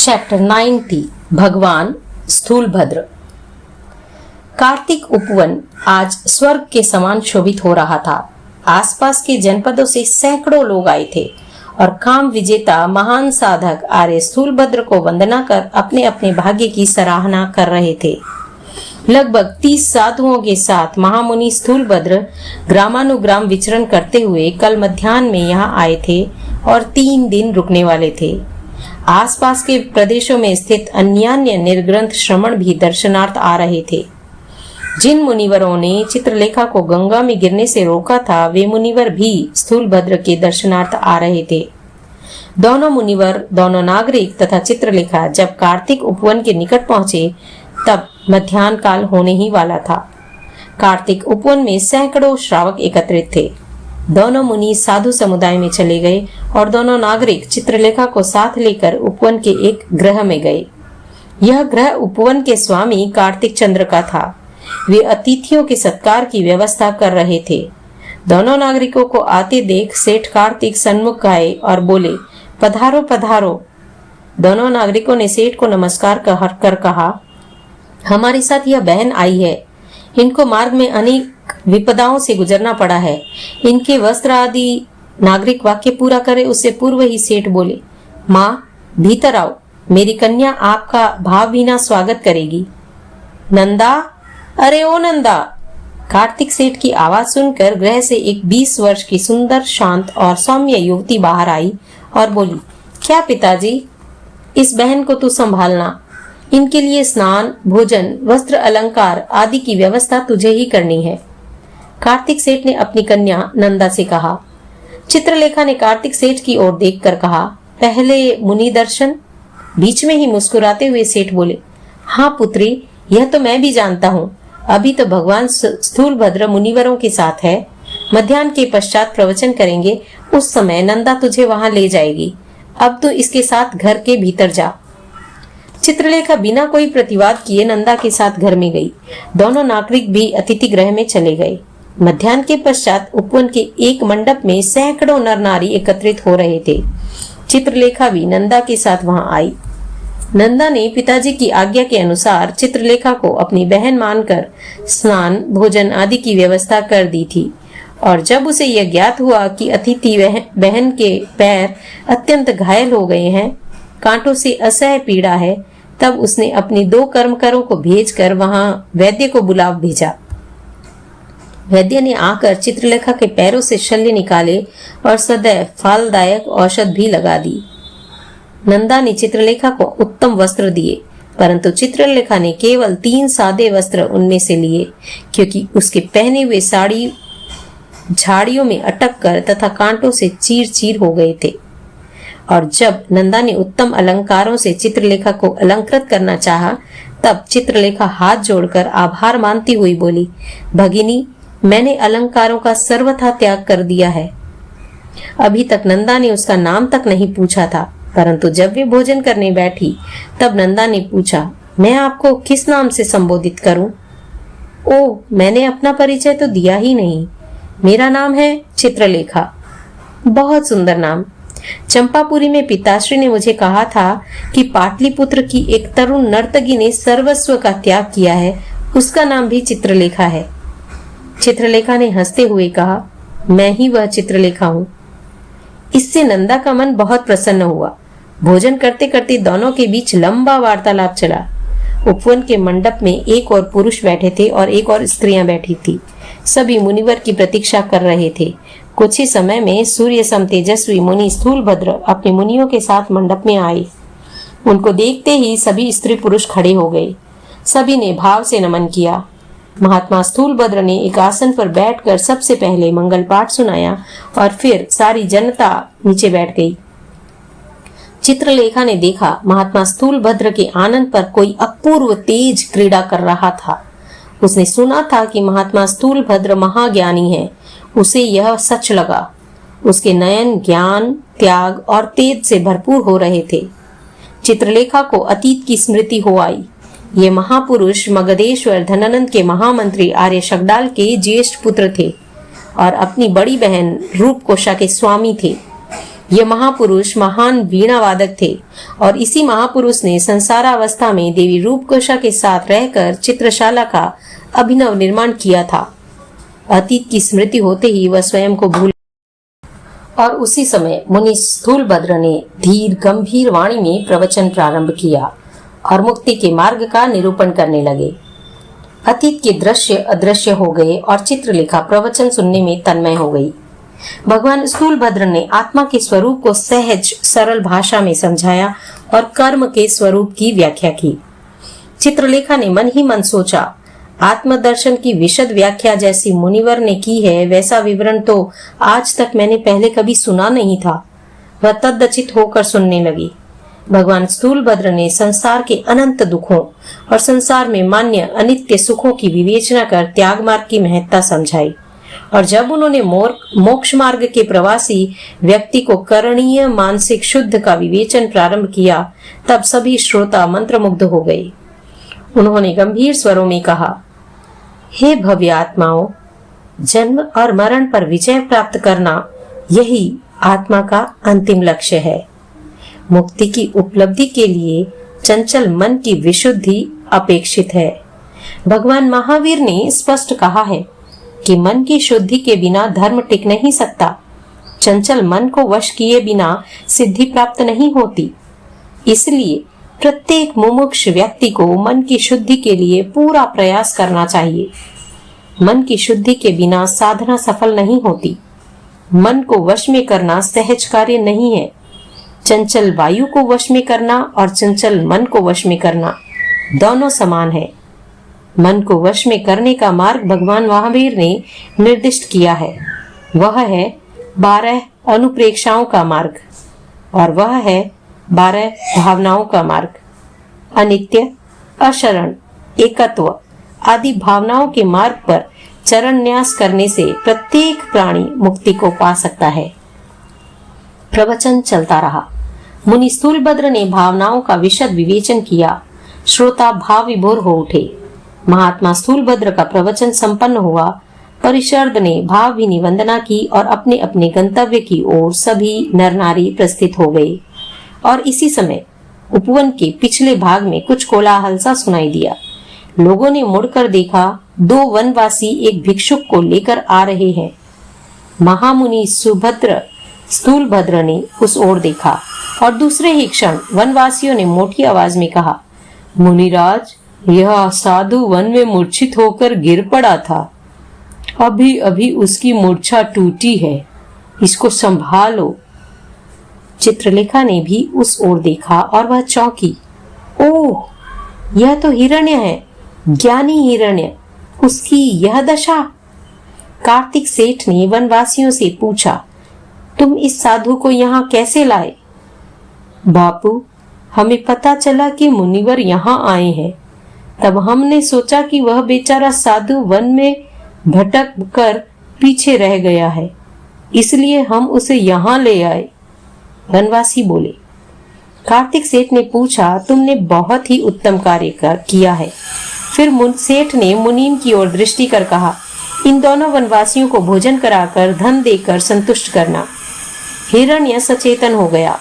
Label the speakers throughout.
Speaker 1: Chapter 90 भगवान स्थूलभद्र। कार्तिक उपवन आज स्वर्ग के समान शोभित हो रहा था। आसपास के जनपदों से सैकड़ों लोग आए थे और काम विजेता महान साधक आर्य स्थूलभद्र को वंदना कर अपने अपने भाग्य की सराहना कर रहे थे। लगभग 30 साधुओं के साथ महामुनि स्थूलभद्र ग्रामानुग्राम विचरण करते हुए कल मध्याह्न में यहाँ आए थे और 3 दिन रुकने वाले थे। आसपास के प्रदेशों में स्थित अन्यान्य निर्ग्रंथ श्रमण भी दर्शनार्थ आ रहे थे। जिन मुनिवरों ने चित्रलेखा को गंगा में गिरने से रोका था, वे मुनिवर भी स्थूलभद्र के दर्शनार्थ आ रहे थे। दोनों मुनिवर, दोनों नागरिक तथा चित्रलेखा जब कार्तिक उपवन के निकट पहुंचे तब मध्याह्न काल होने ही वाला था। कार्तिक उपवन में सैकड़ों श्रावक एकत्रित थे। दोनों मुनि साधु समुदाय में चले गए और दोनों नागरिक चित्रलेखा को साथ लेकर उपवन के एक गृह में गए। यह गृह उपवन के स्वामी कार्तिक चंद्र का था। वे अतिथियों के सत्कार की व्यवस्था कर रहे थे। दोनों नागरिकों को आते देख सेठ कार्तिक सन्मुख आए और बोले, पधारो पधारो। दोनों नागरिकों ने सेठ को नमस्कार कर कहा, हमारे साथ यह बहन आई है। इनको मार्ग में अनेक विपदाओं से गुजरना पड़ा है। इनके वस्त्र आदि। नागरिक वाक्य पूरा करे उससे पूर्व ही सेठ बोले, माँ भीतर आओ, मेरी कन्या आपका भावभीना स्वागत करेगी। नंदा, अरे ओ नंदा। कार्तिक सेठ की आवाज सुनकर गृह से एक 20 वर्ष की सुंदर, शांत और सौम्य युवती बाहर आई और बोली, क्या पिताजी, इस बहन को तू संभालना। इनके लिए स्नान, भोजन, वस्त्र, अलंकार आदि की व्यवस्था तुझे ही करनी है। कार्तिक सेठ ने अपनी कन्या नंदा से कहा। चित्रलेखा ने कार्तिक सेठ की ओर देखकर कहा, पहले मुनि दर्शन। बीच में ही मुस्कुराते हुए सेठ बोले, हाँ पुत्री, यह तो मैं भी जानता हूँ। अभी तो भगवान स्थूलभद्र मुनिवरों के साथ है। मध्याह्न के पश्चात प्रवचन करेंगे, उस समय नंदा तुझे वहां ले जाएगी। अब तो इसके साथ घर के भीतर जा। चित्रलेखा बिना कोई प्रतिवाद किए नंदा के साथ घर में गई। दोनों नागरिक भी अतिथि गृह में चले गए। मध्याह्न के पश्चात उपवन के एक मंडप में सैकड़ों नर नारी एकत्रित हो रहे थे। चित्रलेखा भी नंदा के साथ वहां आई। नंदा ने पिताजी की आज्ञा के अनुसार चित्रलेखा को अपनी बहन मानकर स्नान, भोजन आदि की व्यवस्था कर दी थी। और जब उसे यह ज्ञात हुआ कि अतिथि बहन के पैर अत्यंत घायल हो गए हैं, कांटों से असह्य पीड़ा है, तब उसने अपनी 2 कर्मकरों को भेजकर वहां वैद्य को बुला भेजा। वैद्य ने आकर चित्रलेखा के पैरों से शल्य निकाले और सदैव फलदायक औषध भी लगा दी। नंदा ने चित्रलेखा को उत्तम वस्त्र दिए, परंतु चित्रलेखा ने केवल 3 सादे वस्त्र उनमें से लिए, क्योंकि उसके पहने हुए साड़ी झाड़ियों में अटक कर तथा कांटों से चीर चीर हो गए थे। और जब नंदा ने उत्तम अलंकारों से चित्रलेखा को अलंकृत करना चाहा, तब चित्रलेखा हाथ जोड़कर आभार मानती हुई बोली, भगिनी, मैंने अलंकारों का सर्वथा त्याग कर दिया है। अभी तक नंदा ने उसका नाम तक नहीं पूछा था, परंतु जब वे भोजन करने बैठी तब नंदा ने पूछा, मैं आपको किस नाम से संबोधित करूं? ओह, मैंने अपना परिचय तो दिया ही नहीं। मेरा नाम है चित्रलेखा। बहुत सुंदर नाम। चंपापुरी में पिताश्री ने मुझे कहा था कि पाटलिपुत्र की एक तरुण नर्तकी ने सर्वस्व का त्याग किया है, उसका नाम भी चित्रलेखा है। चित्रलेखा ने हंसते हुए कहा, मैं ही वह चित्रलेखा हूँ। इससे नंदा का मन बहुत प्रसन्न हुआ। भोजन करते करते दोनों के बीच लंबा वार्तालाप चला। उपवन के मंडप में एक और पुरुष बैठे थे और एक और स्त्रियां बैठी थी। सभी मुनिवर की प्रतीक्षा कर रहे थे। कुछ ही समय में सूर्य सम तेजस्वी मुनि स्थूलभद्र अपने मुनियों के साथ मंडप में आए। उनको देखते ही सभी स्त्री पुरुष खड़े हो गए। सभी ने भाव से नमन किया। महात्मा स्थूलभद्र ने एक आसन पर बैठकर सबसे पहले मंगल पाठ सुनाया और फिर सारी जनता नीचे बैठ गई। चित्रलेखा ने देखा महात्मा स्थूलभद्र के आनंद पर कोई अपूर्व तेज क्रीड़ा कर रहा था। उसने सुना था कि महात्मा स्थूलभद्र महाज्ञानी है। उसे यह सच लगा। उसके नयन ज्ञान, त्याग और तेज से भरपूर हो रहे थे। चित्रलेखा को अतीत की स्मृति हो आई। ये महापुरुष मगधेश्वर धनानंद के महामंत्री आर्य शगडाल के ज्येष्ठ पुत्र थे और अपनी बड़ी बहन रूपकोशा के स्वामी थे। ये महापुरुष महान वीणा वादक थे और इसी महापुरुष ने संसारावस्था में देवी रूपकोशा के साथ रहकर चित्रशाला का अभिनव निर्माण किया था। अतीत की स्मृति होते ही वह स्वयं को भूल और उसी समय मुनि स्थूलभद्र ने धीर गंभीर वाणी में प्रवचन प्रारंभ किया और मुक्ति के मार्ग का निरूपण करने लगे। अतीत के दृश्य अदृश्य हो गए और चित्रलेखा प्रवचन सुनने में तन्मय हो गई। भगवान स्थूलभद्र ने आत्मा के स्वरूप को सहज सरल भाषा में समझाया और कर्म के स्वरूप की व्याख्या की। चित्रलेखा ने मन ही मन सोचा, आत्मदर्शन की विशद व्याख्या जैसी मुनिवर ने की है वैसा विवरण तो आज तक मैंने पहले कभी सुना नहीं था। वह तद्दचित होकर सुनने लगी। भगवान स्थूलभद्र ने संसार के अनंत दुखों और संसार में मान्य अनित्य सुखों की विवेचना कर त्याग मार्ग की महत्ता समझाई और जब उन्होंने मोक्ष मार्ग के प्रवासी व्यक्ति को करणीय मानसिक शुद्ध का विवेचन प्रारंभ किया तब सभी श्रोता मंत्रमुग्ध हो गए। उन्होंने गंभीर स्वरों में कहा, हे भव्य आत्माओं, जन्म और मरण पर विजय प्राप्त करना यही आत्मा का अंतिम लक्ष्य है। मुक्ति की उपलब्धि के लिए चंचल मन की विशुद्धि अपेक्षित है। भगवान महावीर ने स्पष्ट कहा है कि मन की शुद्धि के बिना धर्म टिक नहीं सकता। चंचल मन को वश किए बिना सिद्धि प्राप्त नहीं होती। इसलिए प्रत्येक मुमुक्ष व्यक्ति को मन की शुद्धि के लिए पूरा प्रयास करना चाहिए। मन की शुद्धि के बिना साधना सफल नहीं होती। मन को वश में करना सहज कार्य नहीं है। चंचल वायु को वश में करना और चंचल मन को वश में करना दोनों समान है। मन को वश में करने का मार्ग भगवान महावीर ने निर्दिष्ट किया है। वह है 12 अनुप्रेक्षाओं का मार्ग और वह है 12 भावनाओं का मार्ग। अनित्य, अशरण, एकत्व आदि भावनाओं के मार्ग पर चरण न्यास करने से प्रत्येक प्राणी मुक्ति को पा सकता है। प्रवचन चलता रहा। मुनि स्थूलभद्र ने भावनाओं का विशद विवेचन किया। श्रोता भाव विभोर हो उठे। महात्मा स्थूलभद्र का प्रवचन संपन्न हुआ। परिषद ने भावभीनी वंदना की और अपने अपने गंतव्य की ओर सभी नर नारी प्रस्थित हो गए। और इसी समय उपवन के पिछले भाग में कुछ कोलाहल सा सुनाई दिया। लोगों ने मुड़कर देखा, 2 वनवासी एक भिक्षुक को लेकर आ रहे हैं। महामुनि सुभद्र स्थूलभद्र ने उस ओर देखा और दूसरे ही क्षण वनवासियों ने मोटी आवाज में कहा, मुनिराज, यह साधु वन में मूर्छित होकर गिर पड़ा था। अभी अभी उसकी मूर्छा टूटी है, इसको संभालो। चित्रलेखा ने भी उस ओर देखा और वह चौंकी। ओह, यह तो हिरण्य है, ज्ञानी हिरण्य। उसकी यह दशा। कार्तिक सेठ ने वनवासियों से पूछा, तुम इस साधु को यहाँ कैसे लाए? बापू, हमें पता चला कि मुनिवर यहाँ आए हैं। तब हमने सोचा कि वह बेचारा साधु वन में भटक कर पीछे रह गया है, इसलिए हम उसे यहाँ ले आए। वनवासी बोले। कार्तिक सेठ ने पूछा, तुमने बहुत ही उत्तम कार्य किया है। फिर सेठ ने मुनीम की ओर दृष्टि कर कहा, इन दोनों वनवासियों को भोजन कराकर धन देकर संतुष्ट करना। हिरण्य सचेतन हो गया।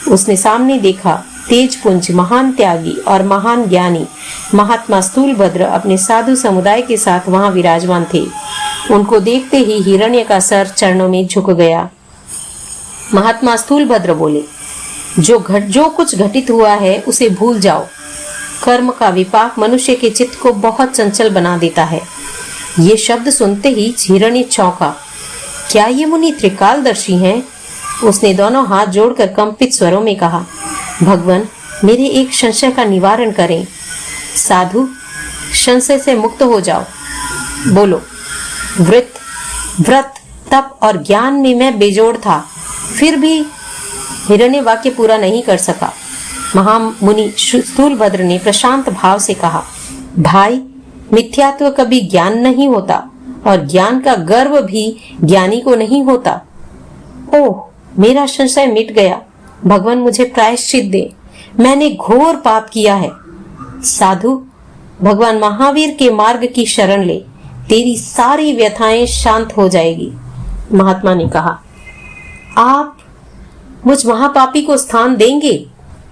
Speaker 1: उसने सामने देखा, तेजपुंज महान त्यागी और महान ज्ञानी महात्मा स्थूलभद्र अपने साधु समुदाय के साथ वहां विराजमान थे। उनको देखते ही हिरण्य का सर चरणों में झुक गया। महात्मा स्थूलभद्र बोले, जो कुछ घटित हुआ है उसे भूल जाओ। कर्म का विपाक मनुष्य के चित्त को बहुत चंचल बना देता है। ये शब्द सुनते ही हिरण्य चौंका। क्या ये मुनि त्रिकालदर्शी हैं? उसने दोनों हाथ जोड़कर कंपित स्वरों में कहा, भगवान, मेरे एक संशय का निवारण करें। साधु, संशय से मुक्त हो जाओ। बोलो। व्रत, तप और ज्ञान में मैं बेजोड़ था, फिर भी हिरण्य वाक्य पूरा नहीं कर सका। महामुनि स्थूलभद्र ने प्रशांत भाव से कहा, भाई, मिथ्यात्व कभी ज्ञान नहीं होता और ज्ञान का गर्व भी ज्ञानी को नहीं होता। ओह, मेरा संशय मिट गया। भगवान, मुझे प्रायश्चित दे, मैंने घोर पाप किया है। साधु, भगवान महावीर के मार्ग की शरण ले, तेरी सारी व्यथाएं शांत हो जाएगी। महात्मा ने कहा, आप मुझ महापापी को स्थान देंगे?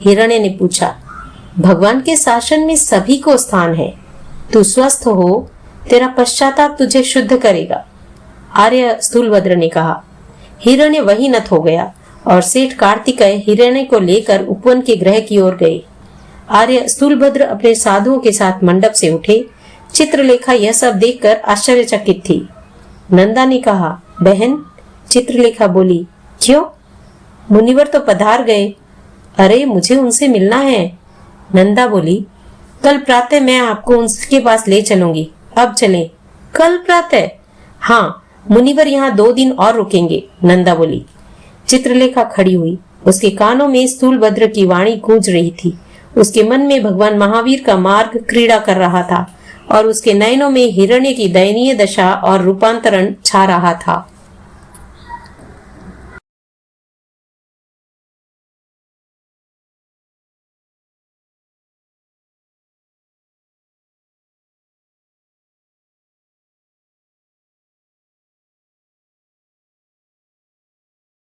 Speaker 1: हिरण्य ने पूछा। भगवान के शासन में सभी को स्थान है। तू स्वस्थ हो, तेरा पश्चाताप तुझे शुद्ध करेगा, आर्य स्थूलभद्र ने कहा। हिरण्य वही नत हो गया और सेठ कार्तिकेय हिरण्य को लेकर उपवन के गृह की ओर गए। आर्य स्थूलभद्र अपने साधुओं के साथ मंडप से उठे। चित्रलेखा यह सब देखकर आश्चर्यचकित थी। नंदा ने कहा, बहन। चित्रलेखा बोली, क्यों? मुनिवर तो पधार गए। अरे, मुझे उनसे मिलना है। नंदा बोली, कल प्रातः मैं आपको उनके पास ले चलूंगी। अब चलें। कल प्रातः? हाँ, मुनिवर यहाँ 2 दिन और रुकेंगे, नंदा बोली। चित्रलेखा खड़ी हुई। उसके कानों में स्थूलभद्र की वाणी गूंज रही थी। उसके मन में भगवान महावीर का मार्ग क्रीड़ा कर रहा था और उसके नयनों में हिरण्य की दयनीय दशा और रूपांतरण छा रहा था।